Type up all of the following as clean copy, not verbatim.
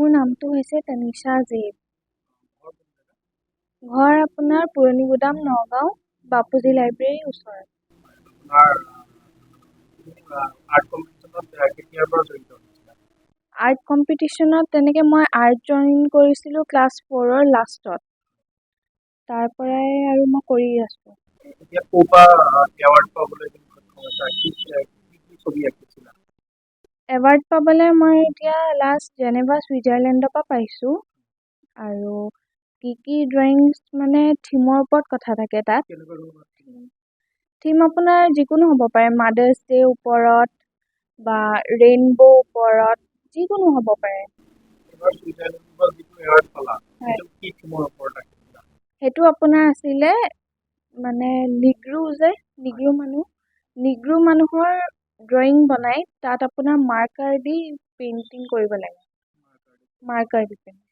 মোৰ নামটো হৈছে তানিশা জেইব। ঘৰ আপোনাৰ পুৰণি গুদাম নগাঁও বাপুজি লাইব্ৰেৰীৰ ওচৰত। আৰ্ট কম্পিটিশ্যনত তেনেকৈ মই আৰ্ট জইন কৰিছিলোঁ ক্লাছ 4ৰ লাষ্টত। তাৰ পৰাই আৰু মই কৰি আছোঁ। এৱাৰ্ড পাবলৈ মই এতিয়া লাষ্ট জেনেভা ছুইজাৰলেণ্ডৰ পৰা পাইছোঁ। আৰু কি ড্ৰয়িংছ মানে থিমৰ ওপৰত কথা থাকে তাত। থিম আপোনাৰ যিকোনো হ'ব পাৰে, মাদাৰ্ছ ডে ওপৰত বা ৰেইনবো ওপৰত, যিকোনো হ'ব পাৰে। সেইটো আপোনাৰ আছিলে মানে নিগ্ৰো মানুহৰ ড্ৰয়িং বনাই তাত আপোনাৰ মাৰ্কাৰ দি পেইণ্টিং কৰিব লাগে। মাৰ্কাৰ দি পেইণ্টিং।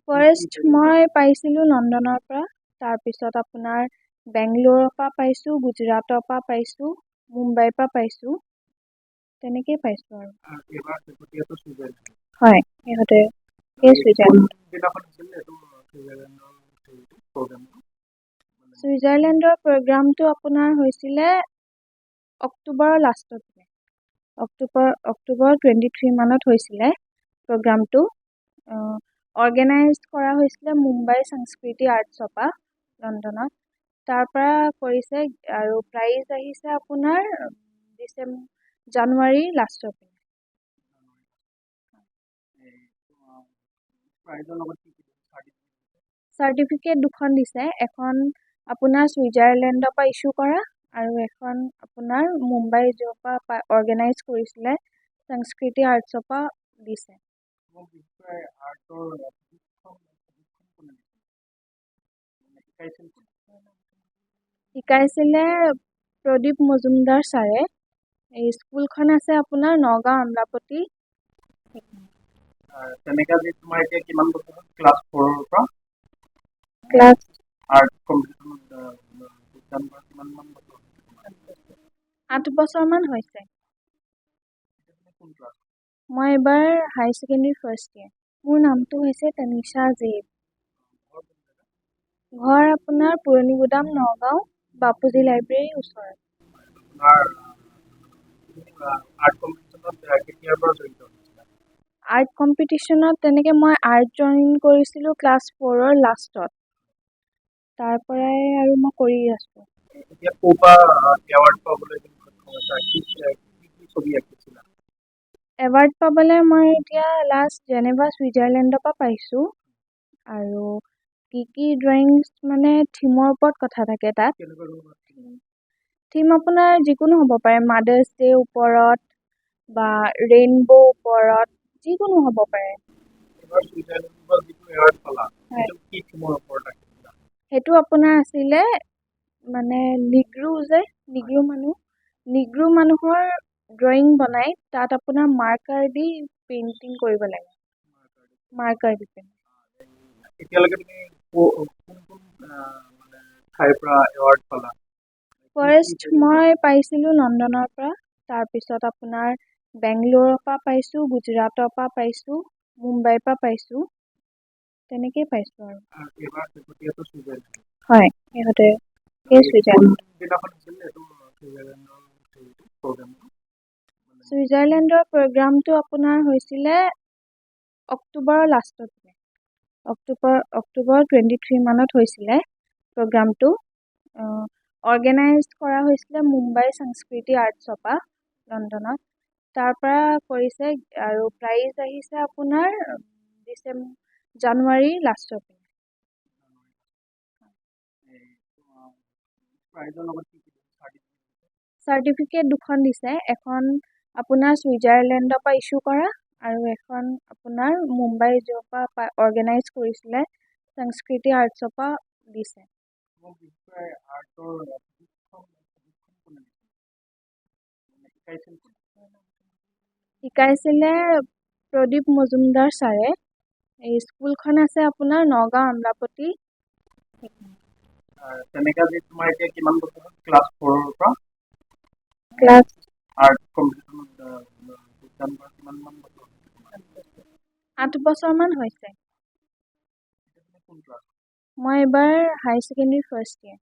ফাৰ্ষ্ট মই পাইছিলোঁ লণ্ডনৰ পৰা, তাৰপিছত আপোনাৰ বেংগলোৰৰ পৰা পাইছোঁ, গুজৰাটৰ পৰা পাইছোঁ, মুম্বাইৰ পৰা পাইছোঁ, তেনেকেই পাইছোঁ আৰু। হয়, সিহঁতে ছুইজাৰলেণ্ডৰ প্ৰগ্ৰামটো আপোনাৰ হৈছিলে অক্টোবৰৰ লাষ্টত, অক্টোবৰ 23 মানত হৈছিলে প্ৰগ্ৰামটো। অৰ্গেনাইজ কৰা হৈছিলে মুম্বাই সংস্কৃতি আৰ্টছৰ পৰা লণ্ডনত। তাৰ পৰা কৰিছে আৰু প্ৰাইজ আহিছে আপোনাৰ জানুৱাৰী লাষ্টৰ পিনে। চাৰ্টিফিকেট দুখন দিছে, এখন আপোনাৰ ছুইজাৰলেণ্ডৰ পৰা ইছ্যু কৰা আৰু এখন আপোনাৰ মুম্বাই য'ৰ পৰা অৰ্গেনাইজ কৰিছিলে সংস্কৃতি আৰ্টছৰ পৰা দিছে। শিকাইছিলে প্ৰদীপ মজুমদাৰ ছাৰে। এই স্কুলখন আছে আপোনাৰ নগাঁও আমলাপট্টি। ক্লাছ 8 বছৰমান হৈছে। মই এবাৰ হাই ছেকেণ্ডেৰী ফাৰ্ষ্ট ইয়েৰ। মোৰ নামটো হৈছে তানিশা জেইব। ঘৰ আপোনাৰ পুৰণি গুদাম নগাঁও বাপুজি লাইব্ৰেৰীৰ ওচৰত। আৰ্ট কম্পিটিশ্যনত তেনেকৈ মই আৰ্ট জইন কৰিছিলোঁ ক্লাছ 4ৰ লাষ্টত। তাৰ পৰাই আৰু মই কৰি আছোঁ। এৱাৰ্ড পাবলৈ মই এতিয়া লাষ্ট জেনেভা ছুইজাৰলেণ্ডৰ পৰা পাইছোঁ। আৰু কি ড্ৰয়িংছ মানে থিমৰ ওপৰত কথা থাকে তাত। থিম আপোনাৰ যিকোনো হ'ব পাৰে, মাদাৰ্ছ ডে ওপৰত বা ৰেইনবো ওপৰত, যিকোনো হ'ব পাৰে। সেইটো আপোনাৰ আছিলে মানে নিগ্ৰো মানুহৰ ড্ৰয়িং বনাই তাত আপোনাৰ মাৰ্কাৰ দি পেইণ্টিং কৰিব লাগে। মাৰ্কাৰ দি পেইণ্টিং। ফাৰ্ষ্ট মই পাইছিলোঁ লণ্ডনৰ পৰা, তাৰপিছত আপোনাৰ বেংগলোৰৰ পৰা পাইছোঁ, গুজৰাটৰ পৰা পাইছোঁ, মুম্বাইৰ পৰা পাইছোঁ, তেনেকেই পাইছোঁ আৰু। হয়, সিহঁতে ছুইজাৰলেণ্ডৰ প্ৰগ্ৰামটো আপোনাৰ হৈছিলে অক্টোবৰৰ লাষ্টত, অক্টোবৰ 23 মানত হৈছিলে প্ৰগ্ৰামটো। অৰ্গেনাইজ কৰা হৈছিলে মুম্বাই সংস্কৃতি আৰ্টছৰ পৰা লণ্ডনত। তাৰ পৰা কৰিছে আৰু প্ৰাইজ আহিছে আপোনাৰ জানুৱাৰী লাষ্টৰ পিনে। চাৰ্টিফিকেট দুখন দিছে, এখন আপোনাৰ ছুইজাৰলেণ্ডৰ পৰা ইছ্যু কৰা আৰু এখন আপোনাৰ মুম্বাই য'ৰ পৰা অৰ্গেনাইজ কৰিছিলে সংস্কৃতি আৰ্টছৰ পৰা দিছে। শিকাইছিলে প্ৰদীপ মজুমদাৰ ছাৰে। এই স্কুলখন আছে আপোনাৰ নগাঁও আমলাপট্টি। ক্লাছ আৰ্ট কম্পিটিশ্যনত যোগদান কৰা কিমানমান বছৰ হৈছে তোমাৰ? 8 বছৰমান হৈছে। কোন ক্লাছ? মই এইবাৰ হাই ছেকেণ্ডেৰী ফাৰ্ষ্ট ইয়েৰ।